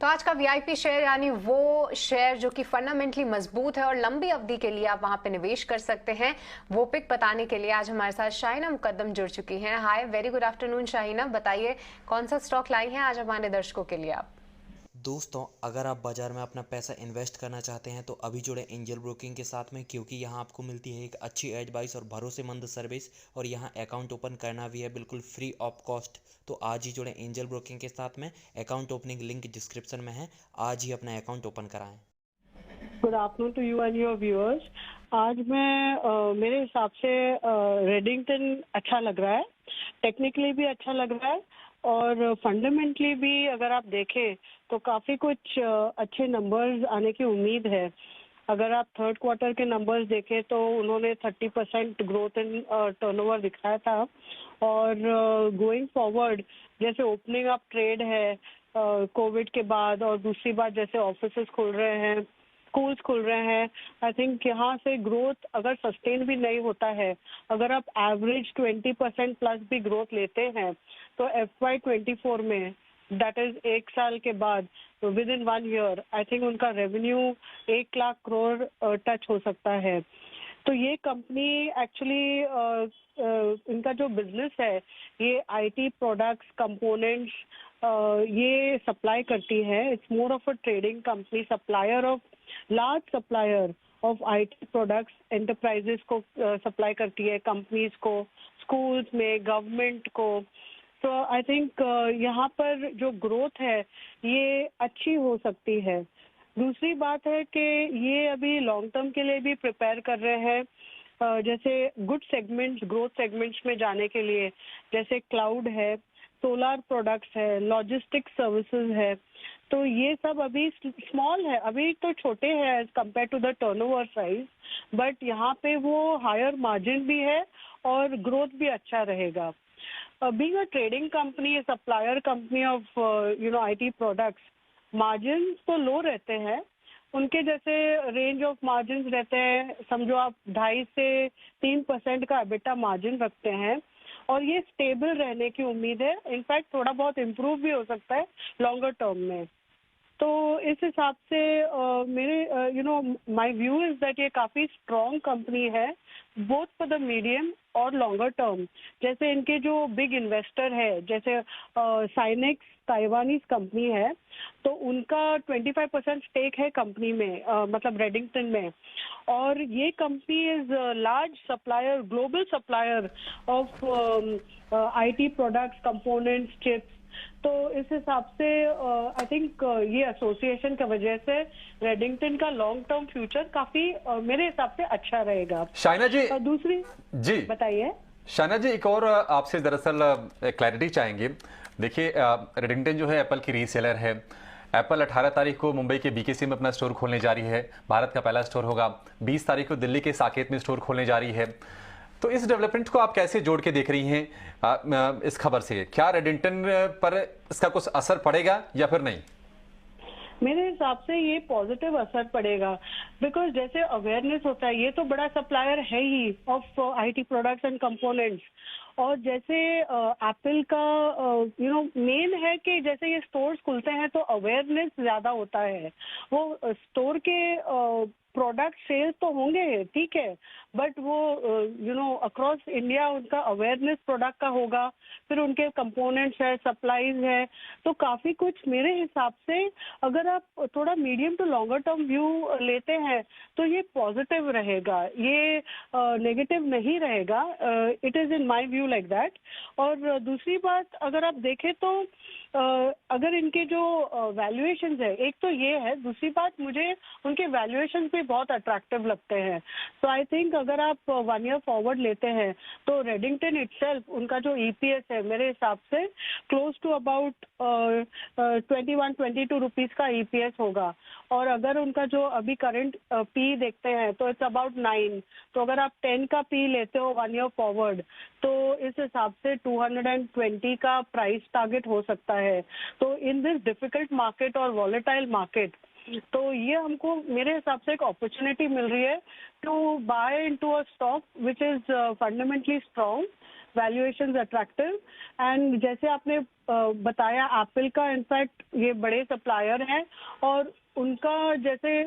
तो आज का वीआईपी शेयर यानी वो शेयर जो कि फंडामेंटली मजबूत है और लंबी अवधि के लिए आप वहां पे निवेश कर सकते हैं, वो पिक बताने के लिए आज हमारे साथ शाहीना मुकद्दम जुड़ चुकी हैं। हाय, वेरी गुड आफ्टरनून शाहीना, बताइए कौन सा स्टॉक लाई हैं आज हमारे दर्शकों के लिए आप। दोस्तों, अगर आप बाज़ार में अपना पैसा इन्वेस्ट करना चाहते हैं तो अभी जुड़े एंजल ब्रोकिंग के साथ में, क्योंकि यहाँ आपको मिलती है एक अच्छी एडवाइस और भरोसेमंद सर्विस, और यहाँ अकाउंट ओपन करना भी है बिल्कुल फ्री ऑफ कॉस्ट। तो आज ही जुड़े एंजल ब्रोकिंग के साथ में। अकाउंट ओपनिंग लिंक डिस्क्रिप्शन में है, आज ही अपना अकाउंट ओपन कराएं। Good afternoon to you and your viewers. आज मैं मेरे हिसाब से रेडिंगटन अच्छा लग रहा है, टेक्निकली भी अच्छा लग रहा है और फंडामेंटली भी अगर आप देखें तो काफ़ी कुछ अच्छे नंबर्स आने की उम्मीद है। अगर आप थर्ड क्वार्टर के नंबर्स देखें तो उन्होंने 30% ग्रोथ इन टर्नओवर दिखाया था और गोइंग फॉरवर्ड जैसे ओपनिंग अप ट्रेड है कोविड के बाद, और दूसरी बात जैसे ऑफिसेस खुल रहे हैं, स्कूल्स खुल रहे हैं, आई थिंक यहाँ से ग्रोथ अगर सस्टेन भी नहीं होता है, अगर आप एवरेज 20% प्लस भी ग्रोथ लेते हैं तो FY24 में, दैट इज एक साल के बाद, with in 1 year, I think उनका रेवेन्यू 1 लाख करोड़ टच हो सकता है। तो ये कंपनी एक्चुअली इनका जो बिजनेस है ये आईटी प्रोडक्ट्स कंपोनेंट्स ये सप्लाई करती है। It's more of a trading company, supplier of large supplier of IT products, enterprises को सप्लाई करती है, कंपनीज को, स्कूल्स में, गवर्नमेंट को। तो आई थिंक यहाँ पर जो ग्रोथ है ये अच्छी हो सकती है। दूसरी बात है कि ये अभी लॉन्ग टर्म के लिए भी प्रिपेयर कर रहे हैं, जैसे गुड सेगमेंट्स, ग्रोथ सेगमेंट्स में जाने के लिए, जैसे क्लाउड है, सोलर प्रोडक्ट्स है, लॉजिस्टिक्स सर्विसेज है। तो ये सब अभी स्मॉल है, अभी तो छोटे हैं as compare to the turnover size, but यहाँ पे वो हायर मार्जिन भी है और ग्रोथ भी अच्छा रहेगा। Being a trading company, supplier company of IT products, margin तो लो रहते हैं, उनके जैसे रेंज ऑफ मार्जिन रहते हैं, समझो आप 2.5 से 3% का एबिटा मार्जिन रखते हैं और ये स्टेबल रहने की उम्मीद है। इनफैक्ट थोड़ा बहुत इम्प्रूव भी हो सकता है लॉन्गर टर्म में। तो इस हिसाब से मेरे माय व्यू इज दैट ये काफ़ी स्ट्रॉन्ग कंपनी है, बोथ फॉर द मीडियम और लॉन्गर टर्म। जैसे इनके जो बिग इन्वेस्टर है, जैसे साइनेक्स ताइवानीज कंपनी है, तो उनका 25% स्टेक है कंपनी में, मतलब रेडिंगटन में, और ये company is large supplier, global supplier of IT products, components, chips. तो इस हिसाब से आई थिंक ये एसोसिएशन की वजह से रेडिंगटन का लॉन्ग टर्म फ्यूचर काफी मेरे हिसाब से अच्छा रहेगा। शाहीना जी, दूसरी जी बताइए। शाहीना जी, एक और आपसे दरअसल क्लैरिटी चाहेंगे। देखिए, रेडिंगटन जो है एप्पल की रीसेलर है। एप्पल 18 तारीख को मुंबई के BKC में अपना स्टोर खोलने जा रही है, भारत का पहला स्टोर होगा। 20 तारीख को दिल्ली के साकेत में स्टोर खोलने जा रही है। तो इस डेवलपमेंट को आप कैसे जोड़ के देख रही हैं इस खबर से? क्या रेडिंगटन पर इसका कुछ असर पड़ेगा या फिर नहीं? मेरे हिसाब से ये पॉजिटिव असर पड़ेगा, बिकॉज जैसे अवेयरनेस होता है, ये तो बड़ा सप्लायर है ही of IT products and components, और जैसे एप्पल का मेन है कि जैसे ये स्टोर्स खुलते हैं तो अवेयरनेस ज्यादा होता है। वो स्टोर के प्रोडक्ट सेल्स तो होंगे, ठीक है, बट वो अक्रॉस इंडिया उनका अवेयरनेस प्रोडक्ट का होगा, फिर उनके कंपोनेंट्स है, सप्लाईज है, तो काफी कुछ मेरे हिसाब से अगर आप थोड़ा medium to longer term view लेते हैं तो ये पॉजिटिव रहेगा, ये नेगेटिव नहीं रहेगा। It is in my view like that. और दूसरी बात अगर आप देखें तो अगर इनके जो वैल्यूएशंस है, एक तो ये है, दूसरी बात मुझे उनके वैल्यूएशंस भी बहुत अट्रैक्टिव लगते हैं। तो आई थिंक अगर आप 1 ईयर फॉरवर्ड लेते हैं तो रेडिंगटन इटसेल्फ, उनका जो EPS है मेरे हिसाब से क्लोज टू अबाउट 21-22 रुपीज का EPS होगा, और अगर उनका जो अभी करंट P देखते हैं तो इट्स अबाउट 9। तो अगर आप 10 का P लेते हो 1 ईयर फॉरवर्ड तो इस हिसाब से 220 का प्राइस टारगेट हो सकता है। तो इन दिस डिफिकल्ट मार्केट और वॉलेटाइल मार्केट तो ये हमको मेरे हिसाब से एक अपॉर्चुनिटी मिल रही है to buy into a stock which is fundamentally strong, valuations attractive. And जैसे आपने बताया एप्पल का, इनफैक्ट ये बड़े सप्लायर हैं और उनका जैसे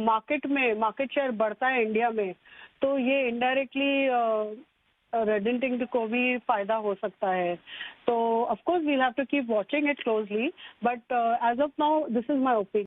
मार्केट में मार्केट शेयर बढ़ता है इंडिया में, तो ये इनडायरेक्टली रेडिंटिंग को भी फायदा हो सकता है। तो of course we'll have to keep watching it closely, but as of now this is my opinion.